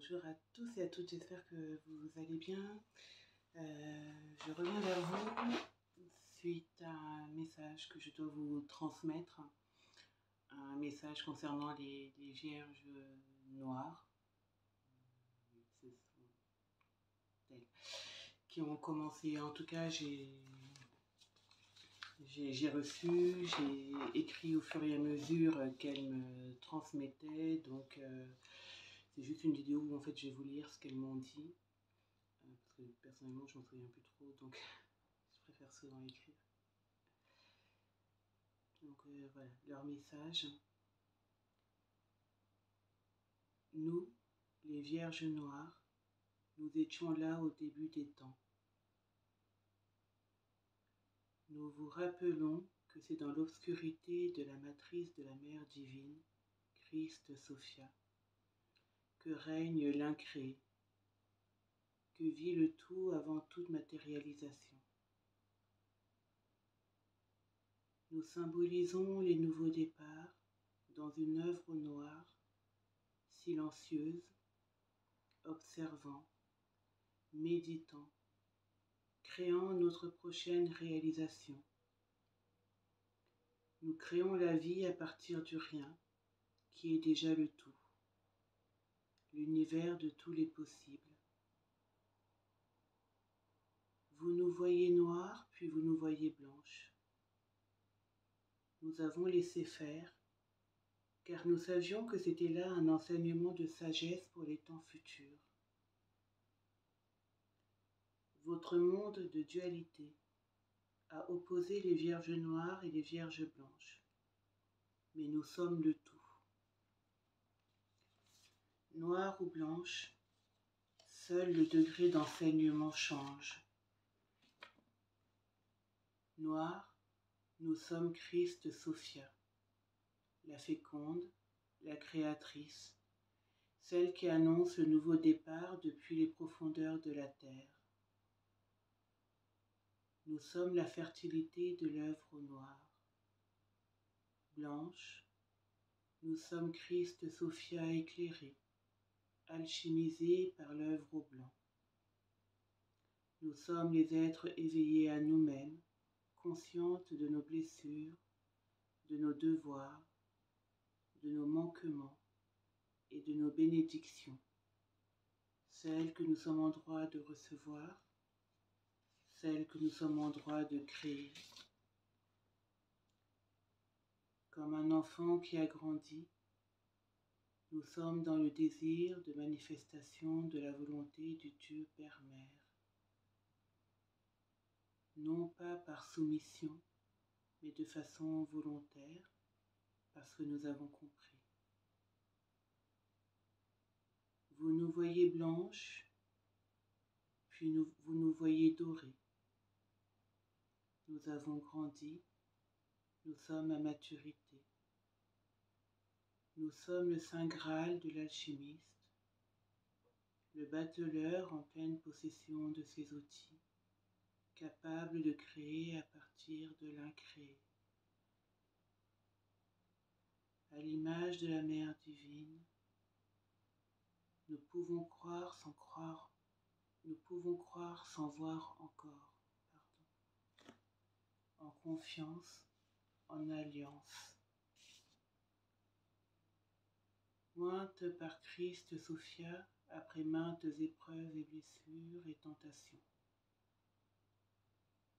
Bonjour à tous et à toutes, j'espère que vous allez bien. Je reviens vers vous suite à un message que je dois vous transmettre, un message concernant les vierges noires. Ce sont elles qui ont commencé, en tout cas j'ai reçu, j'ai écrit au fur et à mesure qu'elles me transmettaient, donc c'est juste une vidéo où en fait je vais vous lire ce qu'elles m'ont dit. Parce que personnellement je m'en souviens plus trop, donc je préfère souvent écrire. Donc voilà, leur message. Nous, les Vierges Noires, nous étions là au début des temps. Nous vous rappelons que c'est dans l'obscurité de la matrice de la Mère divine, Christ Sophia, que règne l'incréé, que vit le tout avant toute matérialisation. Nous symbolisons les nouveaux départs dans une œuvre noire, silencieuse, observant, méditant, créant notre prochaine réalisation. Nous créons la vie à partir du rien, qui est déjà le tout, l'univers de tous les possibles. Vous nous voyez noires, puis vous nous voyez blanches. Nous avons laissé faire, car nous savions que c'était là un enseignement de sagesse pour les temps futurs. Votre monde de dualité a opposé les vierges noires et les vierges blanches, mais nous sommes le tout. Noire ou blanche, seul le degré d'enseignement change. Noir, nous sommes Christ Sophia, la féconde, la créatrice, celle qui annonce le nouveau départ depuis les profondeurs de la terre. Nous sommes la fertilité de l'œuvre noire. Blanche, nous sommes Christ Sophia éclairée, alchimisée par l'œuvre au blanc. Nous sommes les êtres éveillés à nous-mêmes, conscientes de nos blessures, de nos devoirs, de nos manquements et de nos bénédictions, celles que nous sommes en droit de recevoir, celles que nous sommes en droit de créer. Comme un enfant qui a grandi, nous sommes dans le désir de manifestation de la volonté du Dieu Père-Mère. Non pas par soumission, mais de façon volontaire, parce que nous avons compris. Vous nous voyez blanches, puis vous nous voyez dorées. Nous avons grandi, nous sommes à maturité. Nous sommes le Saint Graal de l'alchimiste, le bateleur en pleine possession de ses outils, capable de créer à partir de l'incréé. À l'image de la Mère divine, nous pouvons croire sans voir encore, en confiance, en alliance. Ointe par Christ Sophia, après maintes épreuves et blessures et tentations.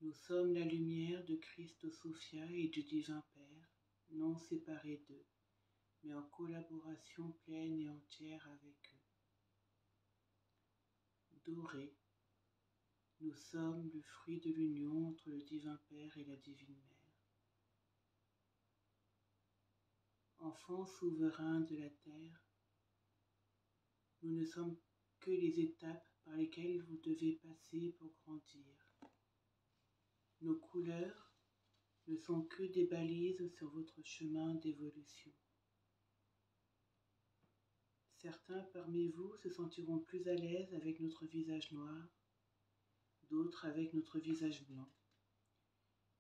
Nous sommes la lumière de Christ Sophia et du Divin Père, non séparés d'eux, mais en collaboration pleine et entière avec eux. Dorés, nous sommes le fruit de l'union entre le Divin Père et la Divine Mère. Enfants souverains de la terre, nous ne sommes que les étapes par lesquelles vous devez passer pour grandir. Nos couleurs ne sont que des balises sur votre chemin d'évolution. Certains parmi vous se sentiront plus à l'aise avec notre visage noir, d'autres avec notre visage blanc,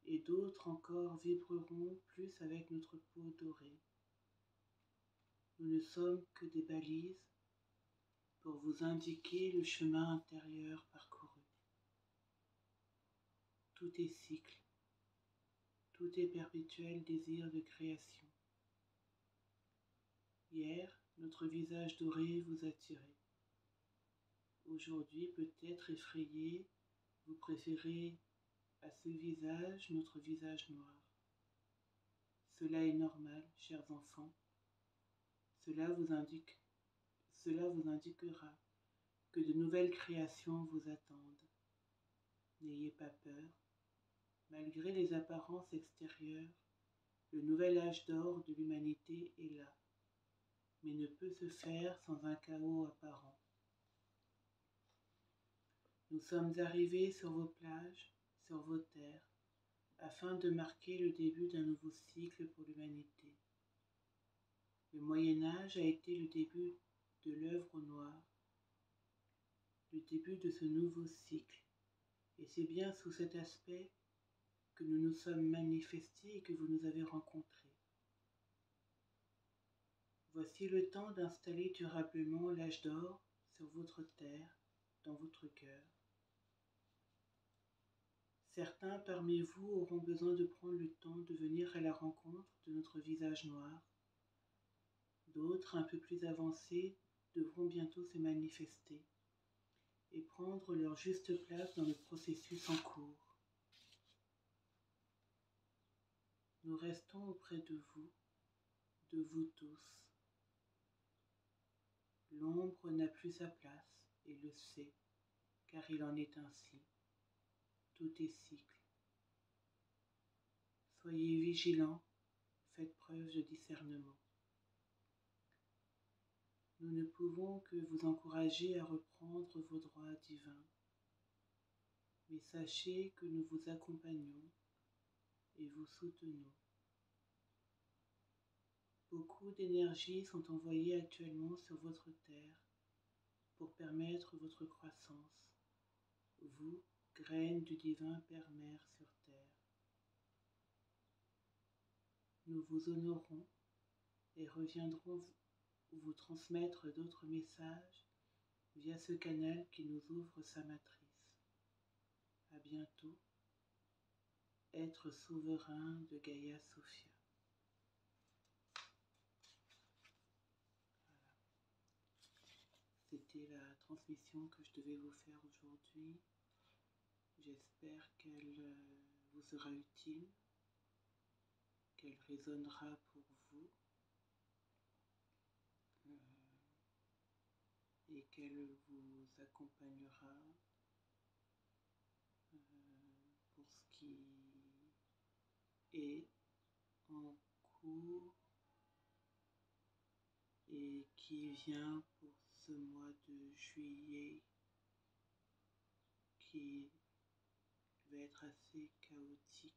et d'autres encore vibreront plus avec notre peau dorée. Nous ne sommes que des balises pour vous indiquer le chemin intérieur parcouru. Tout est cycle, tout est perpétuel désir de création. Hier, notre visage doré vous attirait. Aujourd'hui, peut-être effrayé, vous préférez à ce visage notre visage noir. Cela est normal, chers enfants. Cela vous indiquera que de nouvelles créations vous attendent. N'ayez pas peur. Malgré les apparences extérieures, le nouvel âge d'or de l'humanité est là, mais ne peut se faire sans un chaos apparent. Nous sommes arrivés sur vos plages, sur vos terres, afin de marquer le début d'un nouveau cycle pour l'humanité. Le Moyen-Âge a été le début de l'œuvre noire, le début de ce nouveau cycle, et c'est bien sous cet aspect que nous nous sommes manifestés et que vous nous avez rencontrés. Voici le temps d'installer durablement l'âge d'or sur votre terre, dans votre cœur. Certains parmi vous auront besoin de prendre le temps de venir à la rencontre de notre visage noir. D'autres, un peu plus avancés, devront bientôt se manifester et prendre leur juste place dans le processus en cours. Nous restons auprès de vous tous. L'ombre n'a plus sa place et le sait, car il en est ainsi. Tout est cycle. Soyez vigilants, faites preuve de discernement. Nous ne pouvons que vous encourager à reprendre vos droits divins, mais sachez que nous vous accompagnons et vous soutenons. Beaucoup d'énergies sont envoyées actuellement sur votre terre pour permettre votre croissance, vous, graines du divin Père-Mère sur terre. Nous vous honorons et reviendrons vous transmettre d'autres messages via ce canal qui nous ouvre sa matrice. À bientôt, être souverain de Gaïa Sophia. Voilà. C'était la transmission que je devais vous faire aujourd'hui. J'espère qu'elle vous sera utile, qu'elle résonnera pour vous et qu'elle vous accompagnera pour ce qui est en cours et qui vient pour ce mois de juillet qui va être assez chaotique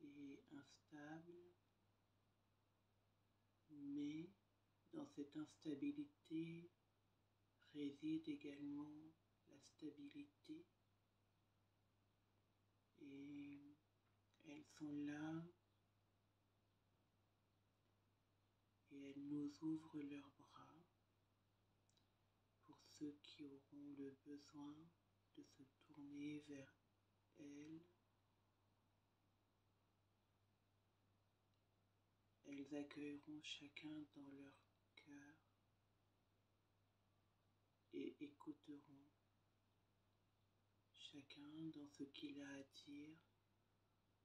et instable, mais dans cette instabilité réside également la stabilité et elles sont là et elles nous ouvrent leurs bras pour ceux qui auront le besoin de se tourner vers elles. Elles accueilleront chacun dans leur cœur et écouteront chacun dans ce qu'il a à dire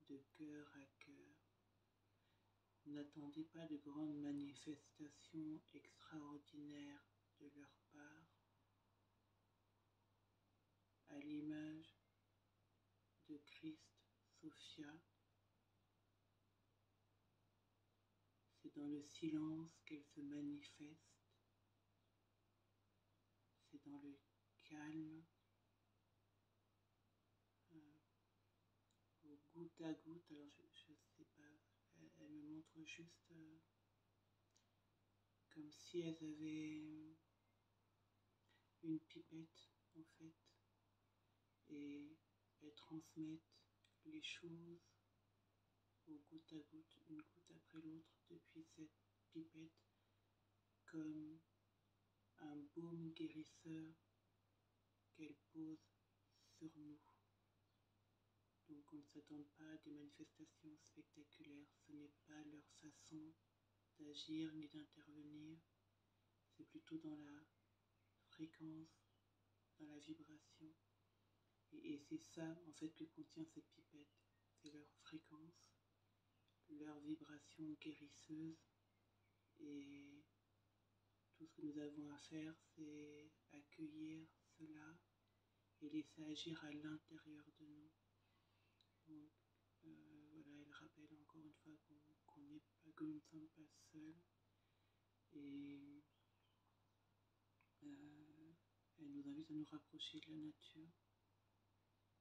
de cœur à cœur. N'attendez pas de grandes manifestations extraordinaires de leur part. À l'image de Christ Sophia, c'est dans le silence qu'elle se manifeste, c'est dans le calme, au goutte à goutte. Alors je sais pas, elle me montre juste comme si elles avaient une pipette en fait, et elles transmettent les choses au goutte à goutte, une goutte après l'autre, depuis cette pipette, comme un baume guérisseur qu'elle pose sur nous. Donc on ne s'attend pas à des manifestations spectaculaires, ce n'est pas leur façon d'agir ni d'intervenir, c'est plutôt dans la fréquence, dans la vibration. Et c'est ça en fait que contient cette pipette, c'est leur fréquence, leur vibration guérisseuse, et tout ce que nous avons à faire, c'est accueillir cela et laisser agir à l'intérieur de nous. Donc, voilà, elle rappelle encore une fois que nous ne sommes pas seuls, et elle nous invite à nous rapprocher de la nature,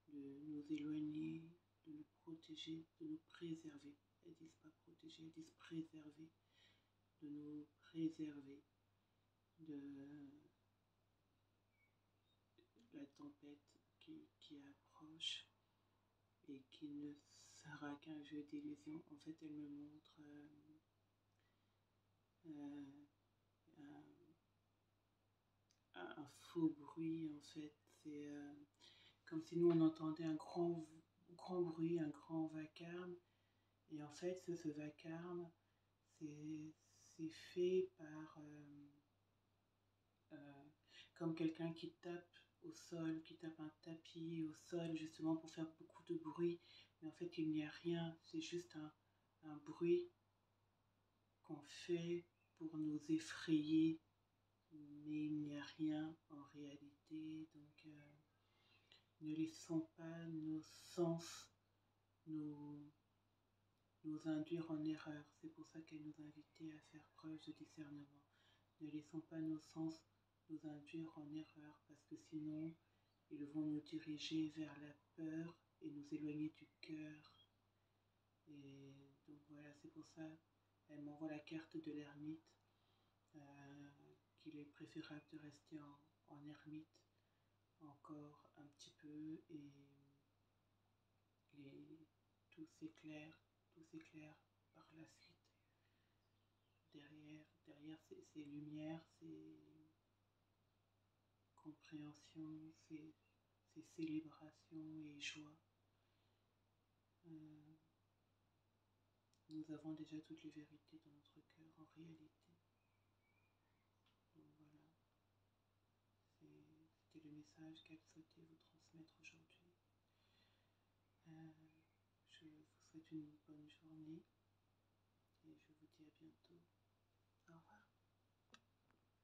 de nous éloigner, de nous protéger, de nous préserver. Elles disent pas protéger, elles disent préserver, de nous préserver de la tempête qui approche et qui ne sera qu'un jeu d'illusion. En fait, elle me montre un faux bruit. En fait, c'est comme si nous on entendait un grand bruit, un grand vacarme. Et en fait, ce vacarme, c'est fait par comme quelqu'un qui tape au sol, qui tape un tapis au sol justement pour faire beaucoup de bruit. Mais en fait, il n'y a rien, c'est juste un bruit qu'on fait pour nous effrayer, mais il n'y a rien en réalité. Donc, ne laissons pas nos sens nous induire en erreur. C'est pour ça qu'elle nous invitait à faire preuve de discernement. Ne laissons pas nos sens nous induire en erreur, parce que sinon, ils vont nous diriger vers la peur et nous éloigner du cœur. Et donc voilà, c'est pour ça qu'elle m'envoie la carte de l'ermite, qu'il est préférable de rester en ermite encore un petit peu, et tout s'éclaire par la suite. Derrière ces lumières, ces compréhensions, ces célébrations et joie, nous avons déjà toutes les vérités dans notre cœur en réalité. Donc voilà, c'était le message qu'elle souhaitait vous transmettre aujourd'hui. Je vous souhaite une bonne journée et je vous dis à bientôt. Au revoir.